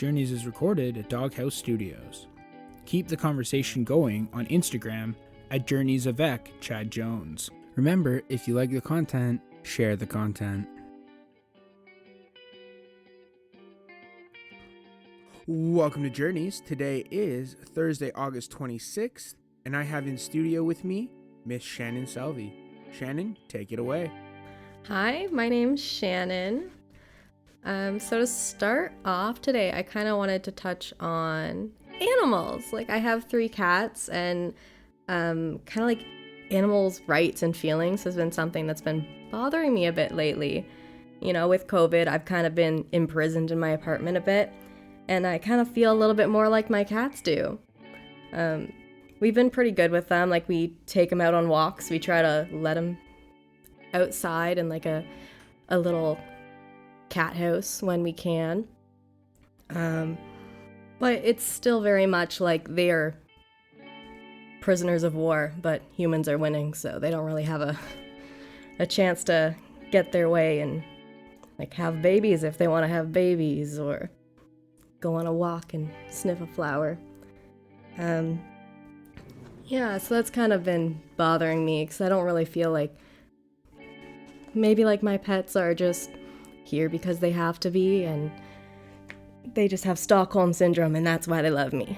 Journeys is recorded at Doghouse Studios. Keep the conversation going on Instagram at JourneysAvec Chad Jones. Remember, if you like the content, share the content. Welcome to Journeys. Today is Thursday, August 26th, and I have in studio with me Miss Shannon Selvey. Shannon, take it away. Hi, my name's Shannon. So to start off today, I kind of wanted to touch on animals. Like, I have 3 cats, and kind of like animals' rights and feelings has been something that's been bothering me a bit lately. You know, with COVID, I've kind of been imprisoned in my apartment a bit, and I kind of feel a little bit more like my cats do. We've been pretty good with them. Like, we take them out on walks. We try to let them outside in like a little cat house when we can. But it's still very much like they are prisoners of war, but humans are winning, so they don't really have a chance to get their way and like have babies if they want to have babies, or go on a walk and sniff a flower. Yeah, so that's kind of been bothering me, because I don't really feel like, maybe like my pets are just here because they have to be, and they just have Stockholm syndrome, and that's why they love me.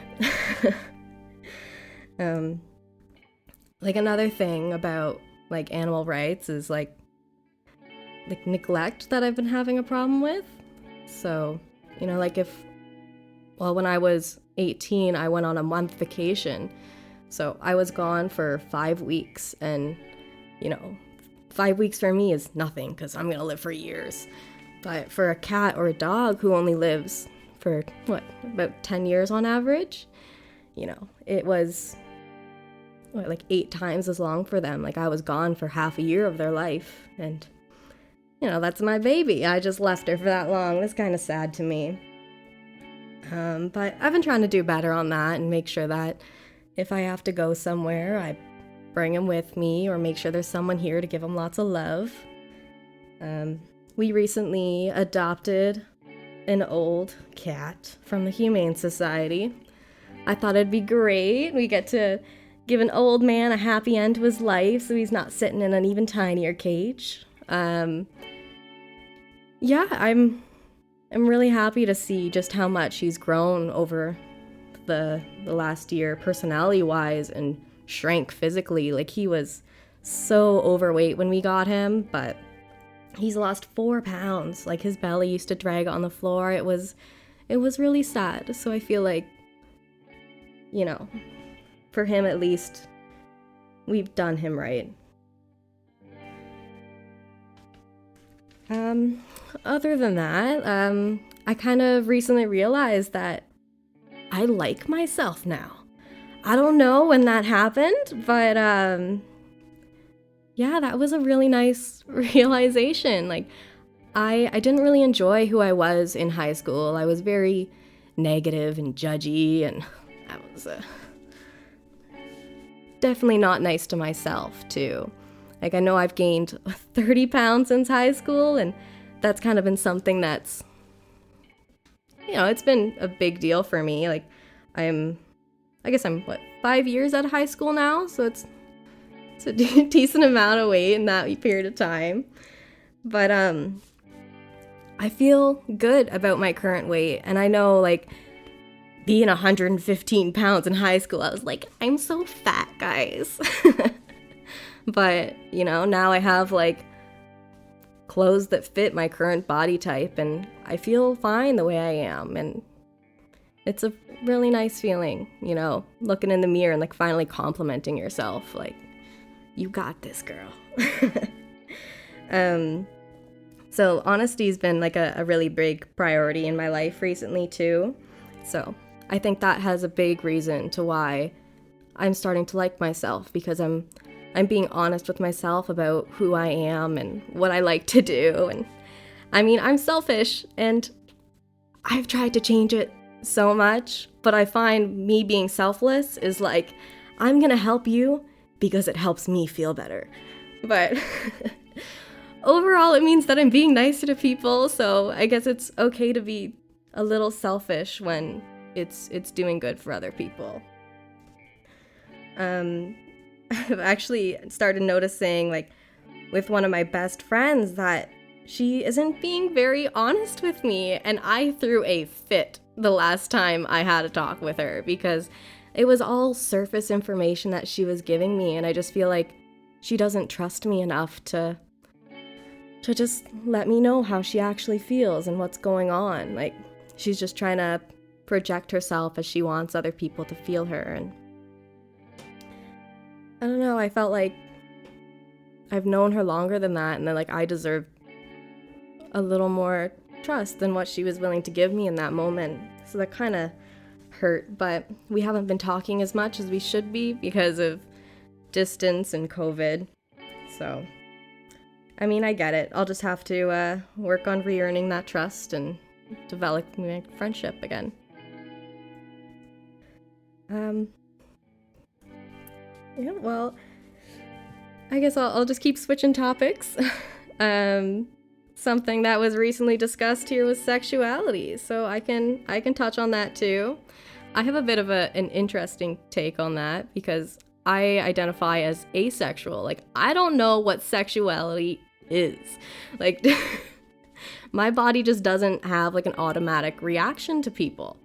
Like, another thing about like animal rights is like neglect that I've been having a problem with. So, you know, like when I was 18, I went on a month vacation. So I was gone for 5 weeks, and, you know, 5 weeks for me is nothing, because I'm going to live for years. But for a cat or a dog who only lives for, about 10 years on average, you know, it was, like 8 times as long for them. Like, I was gone for half a year of their life, and, you know, that's my baby. I just left her for that long. That's kind of sad to me. But I've been trying to do better on that, and make sure that if I have to go somewhere, I bring him with me, or make sure there's someone here to give him lots of love. We recently adopted an old cat from the Humane Society. I thought it'd be great. We get to give an old man a happy end to his life, so he's not sitting in an even tinier cage. Yeah, I'm really happy to see just how much he's grown over the last year, personality-wise, and shrank physically. Like, he was so overweight when we got him, but he's lost 4 pounds. Like, his belly used to drag on the floor. It was really sad. So I feel like, you know, for him at least, we've done him right. Other than that, I kind of recently realized that I like myself now. I don't know when that happened, but yeah, that was a really nice realization. Like, I didn't really enjoy who I was in high school. I was very negative and judgy, and I was definitely not nice to myself, too. Like, I know I've gained 30 pounds since high school, and that's kind of been something that's, you know, it's been a big deal for me. Like, I guess I'm 5 years out of high school now, so it's a decent amount of weight in that period of time. But I feel good about my current weight, and I know, like, being 115 pounds in high school, I was like, I'm so fat, guys. But, you know, now I have like clothes that fit my current body type, and I feel fine the way I am, and it's a really nice feeling, you know, looking in the mirror and like finally complimenting yourself, like, you got this, girl. So honesty's been like a really big priority in my life recently too. So I think that has a big reason to why I'm starting to like myself, because I'm being honest with myself about who I am and what I like to do. And I mean, I'm selfish, and I've tried to change it so much, but I find me being selfless is like, I'm gonna help you because it helps me feel better. But overall, it means that I'm being nicer to people, so I guess it's okay to be a little selfish when it's doing good for other people. I've actually started noticing, like, with one of my best friends that she isn't being very honest with me, and I threw a fit the last time I had a talk with her because it was all surface information that she was giving me, and I just feel like she doesn't trust me enough to just let me know how she actually feels and what's going on. Like, she's just trying to project herself as she wants other people to feel her, and I don't know, I felt like I've known her longer than that, and then, like, I deserve a little more trust than what she was willing to give me in that moment. So that kind of hurt, but we haven't been talking as much as we should be because of distance and COVID. So, I mean, I get it. I'll just have to work on re-earning that trust and developing a friendship again. Yeah, well, I guess I'll just keep switching topics. Something that was recently discussed here was sexuality, so I can touch on that too. I have a bit of an interesting take on that because I identify as asexual. Like, I don't know what sexuality is. Like, my body just doesn't have, like, an automatic reaction to people.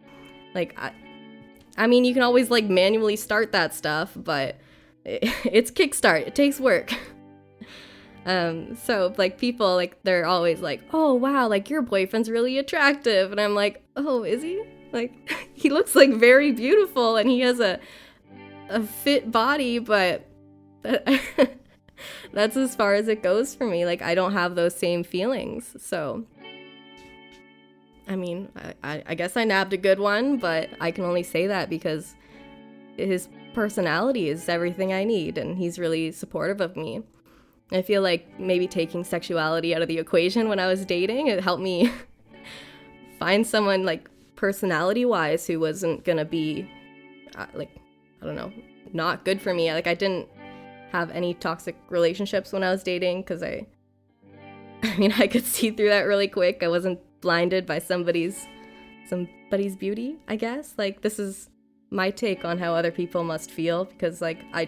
Like, I mean, you can always, like, manually start that stuff, but it's kickstart. It takes work. So, like, people, like, they're always like, oh, wow, like, your boyfriend's really attractive. And I'm like, oh, is he? Like, he looks, like, very beautiful, and he has a fit body, but that's as far as it goes for me. Like, I don't have those same feelings. So, I mean, I guess I nabbed a good one, but I can only say that because his personality is everything I need, and he's really supportive of me. I feel like maybe taking sexuality out of the equation when I was dating, it helped me find someone, like, personality-wise who wasn't gonna be, like, I don't know, not good for me. Like, I didn't have any toxic relationships when I was dating because I mean, I could see through that really quick. I wasn't blinded by somebody's beauty, I guess. Like, this is my take on how other people must feel because, like, I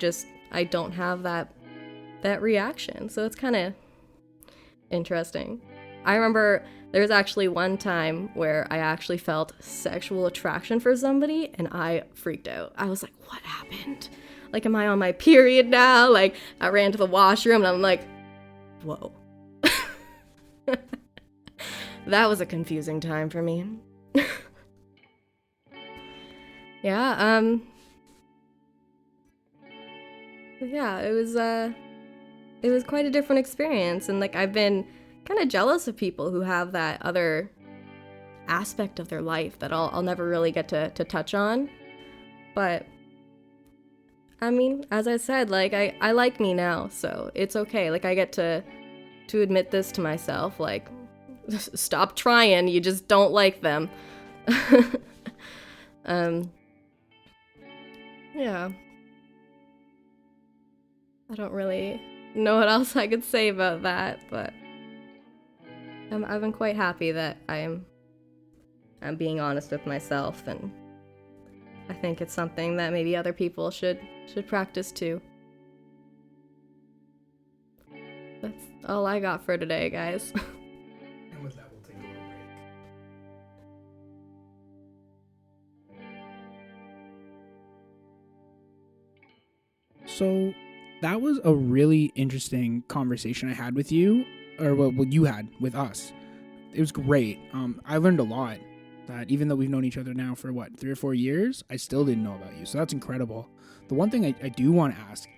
don't have that reaction. So it's kind of interesting. I remember there was actually one time where I actually felt sexual attraction for somebody and I freaked out. I was like, what happened? Like, am I on my period now? Like, I ran to the washroom and I'm like, whoa. That was a confusing time for me. Yeah, it was quite a different experience, and, like, I've been kind of jealous of people who have that other aspect of their life that I'll never really get to touch on. But I mean, as I said, like, I like me now, so it's okay. Like, I get to admit this to myself, like, stop trying, you just don't like them. Yeah. I don't really know what else I could say about that, but I've been quite happy that I'm being honest with myself, and I think it's something that maybe other people should practice too. That's all I got for today, guys. And with that, we'll take a little break. So that was a really interesting conversation I had with you, or what you had with us. It was great. I learned a lot. That even though we've known each other now for 3 or 4 years, I still didn't know about you. So that's incredible. The one thing I do want to ask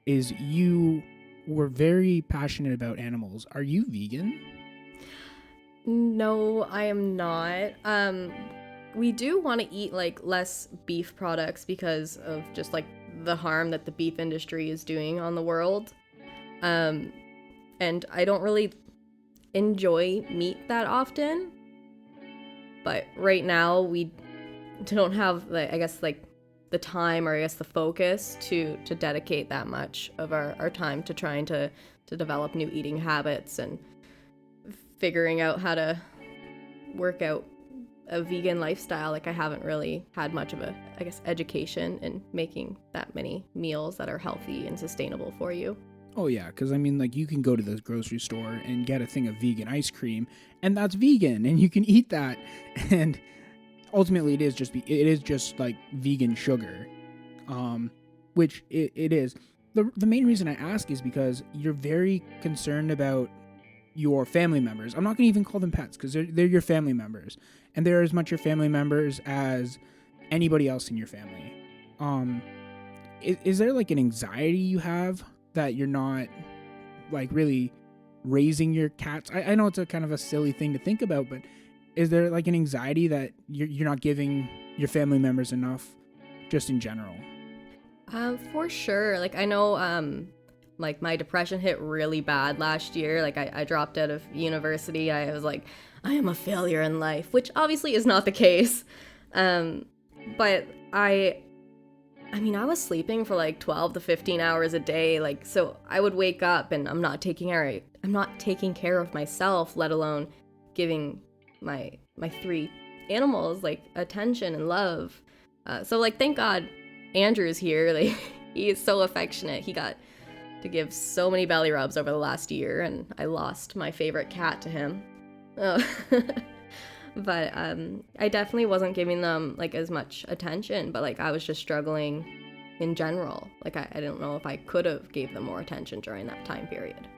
is, you were very passionate about animals. Are you vegan? No, I am not. We do want to eat, like, less beef products because of just, like, the harm that the beef industry is doing on the world. And I don't really enjoy meat that often. But right now we don't have, like, I guess, like, the time, or I guess the focus to dedicate that much of our time to trying to develop new eating habits and figuring out how to work out a vegan lifestyle, like I haven't really had much of a, I guess, education in making that many meals that are healthy and sustainable for you. Oh yeah, because I mean, like, you can go to the grocery store and get a thing of vegan ice cream, and that's vegan, and you can eat that, and ultimately it is just like vegan sugar, which it is. The main reason I ask is because you're very concerned about your family members. I'm not going to even call them pets because they're your family members, and they're as much your family members as anybody else in your family. Is there like an anxiety you have that you're not like really raising your cats? I know it's a kind of a silly thing to think about, but is there like an anxiety that you're not giving your family members enough just in general? For sure. Like I know, like my depression hit really bad last year. Like I dropped out of university. I was like, I am a failure in life, which obviously is not the case. But I mean, I was sleeping for like 12 to 15 hours a day. Like, so I would wake up and I'm not taking care of myself, let alone giving my 3 animals like attention and love. So like, thank God Andrew's here. Like, he is so affectionate. He got to give so many belly rubs over the last year, and I lost my favorite cat to him. Oh. But I definitely wasn't giving them like as much attention, but like I was just struggling in general. Like I don't know if I could have gave them more attention during that time period.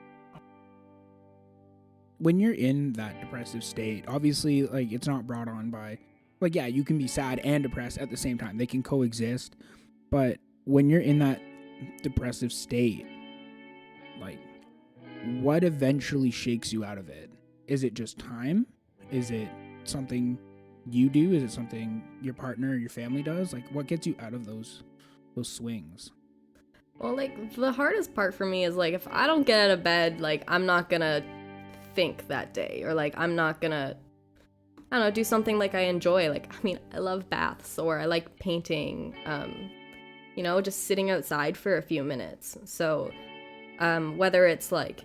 When you're in that depressive state, obviously like it's not brought on by, like, yeah, you can be sad and depressed at the same time. They can coexist. But when you're in that depressive state, like, what eventually shakes you out of it? Is it just time? Is it something you do? Is it something your partner or your family does? Like, what gets you out of those swings? Well, like the hardest part for me is like if I don't get out of bed, like I'm not gonna think that day, or like I'm not gonna, I don't know, do something like I enjoy. Like, I mean, I love baths, or I like painting, you know, just sitting outside for a few minutes. So whether it's like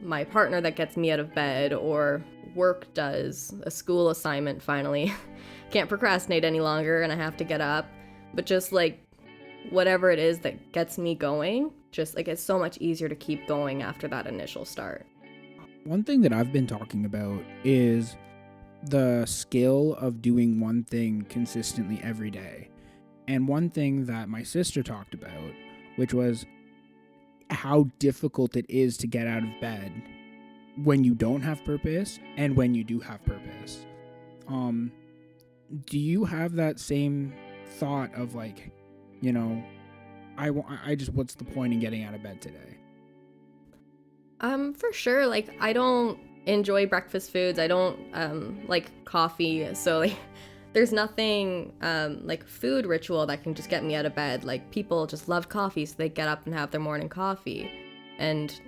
my partner that gets me out of bed, or work does a school assignment finally, can't procrastinate any longer and I have to get up, but just like whatever it is that gets me going, just like it's so much easier to keep going after that initial start. One thing that I've been talking about is the skill of doing one thing consistently every day. And one thing that my sister talked about, which was how difficult it is to get out of bed when you don't have purpose and when you do have purpose. Do you have that same thought of like, you know, I just, what's the point in getting out of bed today? For sure. Like, I don't enjoy breakfast foods. I don't like coffee. So like, there's nothing like food ritual that can just get me out of bed. Like, people just love coffee, so they get up and have their morning coffee. And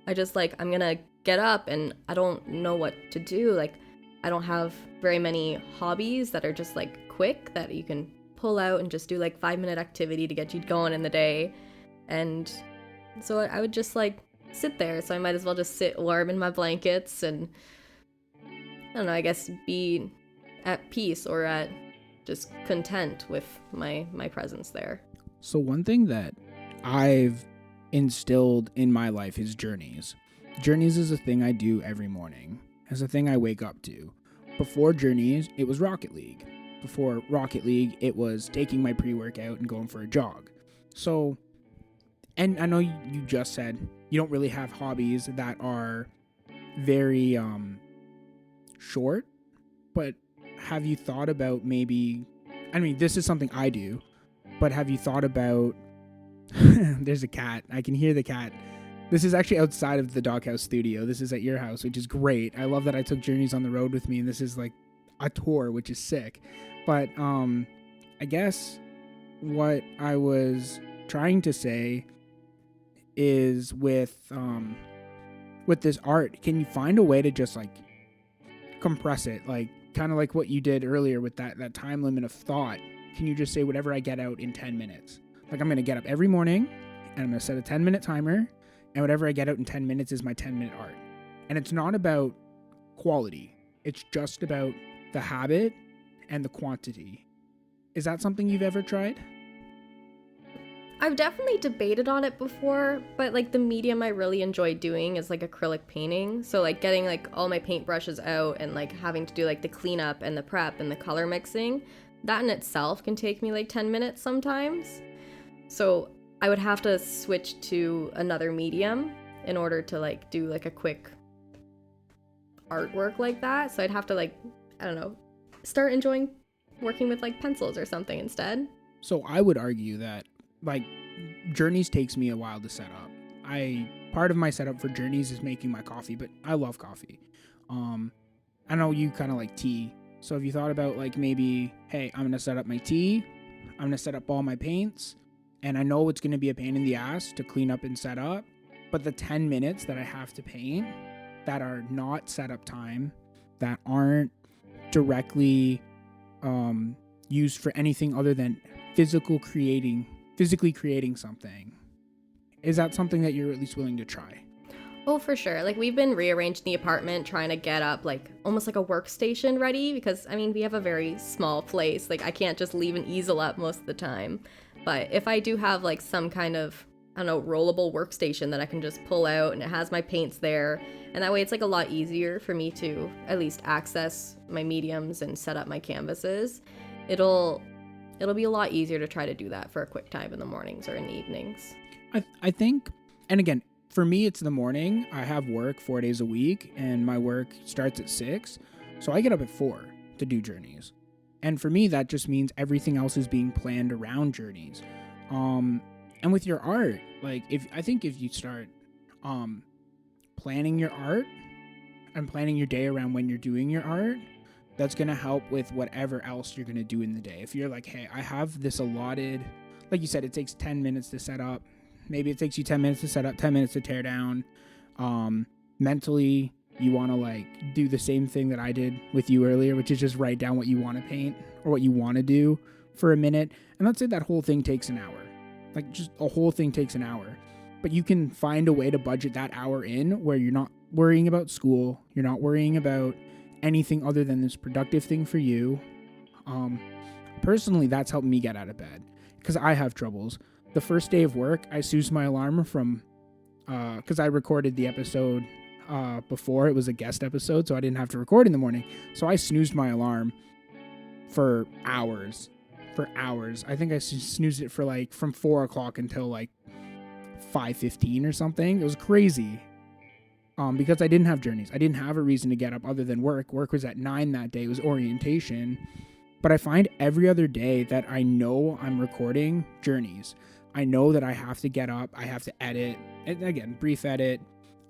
I just like, I'm gonna get up and I don't know what to do. Like, I don't have very many hobbies that are just like quick that you can pull out and just do like 5-minute activity to get you going in the day. And so I would just like sit there. So I might as well just sit warm in my blankets and, I don't know, I guess be at peace or at just content with my presence there. So one thing that I've instilled in my life is journeys. Journeys is a thing I do every morning. It's a thing I wake up to. Before journeys, it was Rocket League. Before Rocket League, it was taking my pre-workout and going for a jog. So, and I know you just said you don't really have hobbies that are very short, but have you thought about maybe, I mean, this is something I do, but have you thought about, there's a cat. I can hear the cat. This is actually outside of the Doghouse studio. This is at your house, which is great. I love that I took Journeys on the road with me, and this is like a tour, which is sick. But I guess what I was trying to say is with this art, can you find a way to just like compress it, like kind of like what you did earlier with that time limit of thought? Can you just say whatever I get out in 10 minutes? Like, I'm going to get up every morning and I'm going to set a 10-minute timer, and whatever I get out in 10 minutes is my 10-minute art. And it's not about quality. It's just about the habit and the quantity. Is that something you've ever tried? I've definitely debated on it before, but like the medium I really enjoy doing is like acrylic painting. So like getting like all my paintbrushes out and like having to do like the cleanup and the prep and the color mixing, that in itself can take me like 10 minutes sometimes. So I would have to switch to another medium in order to like do like a quick artwork like that. So I'd have to like, I don't know, start enjoying working with like pencils or something instead. So I would argue that like Journeys takes me a while to set up. Part of my setup for Journeys is making my coffee, but I love coffee. I know you kind of like tea. So have you thought about like maybe, hey, I'm going to set up my tea, I'm going to set up all my paints, and I know it's going to be a pain in the ass to clean up and set up, but the 10 minutes that I have to paint that are not setup time, that aren't directly used for anything other than physically creating something, is that something that you're at least willing to try? Oh, for sure. Like we've been rearranging the apartment, trying to get up like almost like a workstation ready because I mean, we have a very small place. Like I can't just leave an easel up most of the time. But if I do have like some kind of, I don't know, rollable workstation that I can just pull out and it has my paints there, and that way it's like a lot easier for me to at least access my mediums and set up my canvases. It'll be a lot easier to try to do that for a quick time in the mornings or in the evenings. I think, and again, for me, it's the morning. I have work 4 days a week, and my work starts at 6. So I get up at 4 to do Journeys. And for me, that just means everything else is being planned around Journeys. And with your art, like if you start planning your art and planning your day around when you're doing your art, that's going to help with whatever else you're going to do in the day. If you're like, hey, I have this allotted, like you said, it takes 10 minutes to set up. Maybe it takes you 10 minutes to set up, 10 minutes to tear down. Mentally, you want to like do the same thing that I did with you earlier, which is just write down what you want to paint or what you want to do for a minute. And let's say that whole thing takes an hour. Like just a whole thing takes an hour. But you can find a way to budget that hour in where you're not worrying about school. You're not worrying about anything other than this productive thing for you. Personally, that's helped me get out of bed because I have troubles. The first day of work, I snoozed my alarm from, because I recorded the episode before. It was a guest episode, so I didn't have to record in the morning. So I snoozed my alarm for hours. I think I snoozed it for like from 4 o'clock until like 5:15 or something. It was crazy. Because I didn't have Journeys. I didn't have a reason to get up other than work. Work was at 9 that day. It was orientation. But I find every other day that I know I'm recording Journeys. I know that I have to get up. I have to edit. And again, brief edit.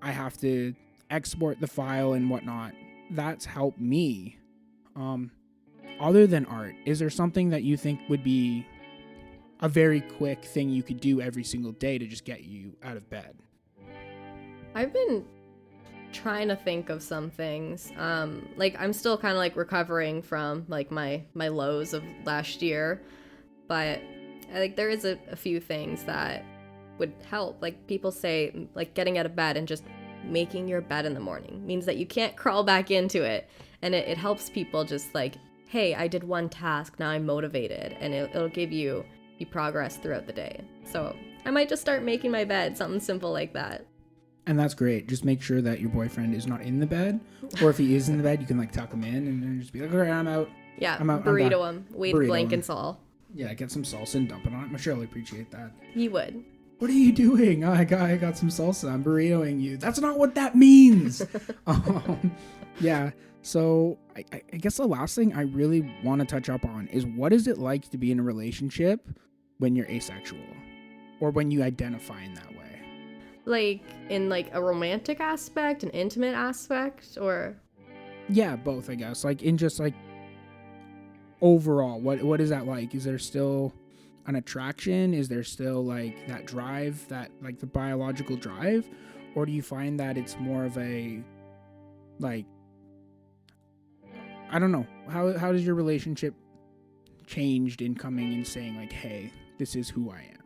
I have to export the file and whatnot. That's helped me. Other than art, is there something that you think would be a very quick thing you could do every single day to just get you out of bed? I've been trying to think of some things. Like I'm still kind of like recovering from like my lows of last year, but I think there is a few things that would help. Like people say like getting out of bed and just making your bed in the morning means that you can't crawl back into it, and it helps people just like, hey, I did one task, now I'm motivated, and it'll give you progress throughout the day. So I might just start making my bed, something simple like that. And that's great. Just make sure that your boyfriend is not in the bed. Or if he is in the bed, you can like tuck him in and then just be like, all right, I'm out. Yeah, I'm out, burrito him. Weight blankets all. Yeah, get some salsa and dump it on it. I'm sure he'll appreciate that. He would. What are you doing? Oh, I got some salsa. I'm burritoing you. That's not what that means. Yeah. So I guess the last thing I really want to touch up on is, what is it like to be in a relationship when you're asexual or when you identify in that way? Like in like a romantic aspect, an intimate aspect, or? Yeah, both, I guess. Like in just like overall, what is that like? Is there still an attraction? Is there still like that drive, that like the biological drive? Or do you find that it's more of a like, I don't know. How does your relationship changed in coming and saying like, hey, this is who I am?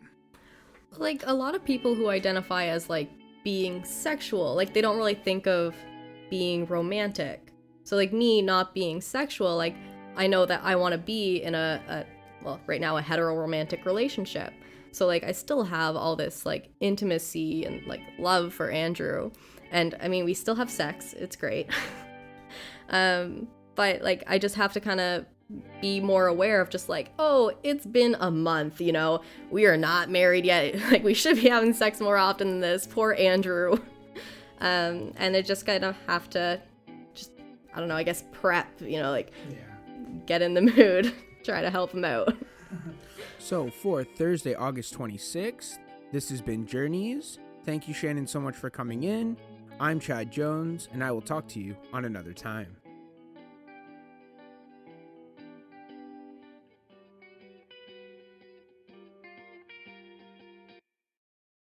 Like a lot of people who identify as like being sexual, like they don't really think of being romantic. So like me not being sexual, like I know that I want to be in well, right now, a hetero-romantic relationship. So, like, I still have all this, like, intimacy and, like, love for Andrew. And, I mean, we still have sex. It's great. But, like, I just have to kind of be more aware of just, like, oh, it's been a month, you know? We are not married yet. Like, we should be having sex more often than this. Poor Andrew. And I just kind of have to just, I don't know, I guess prep, you know, like, get in the mood, try to help him out. So for Thursday, August 26th, this has been Journeys. Thank you, Shannon, so much for coming in. I'm Chad Jones, and I will talk to you on another time.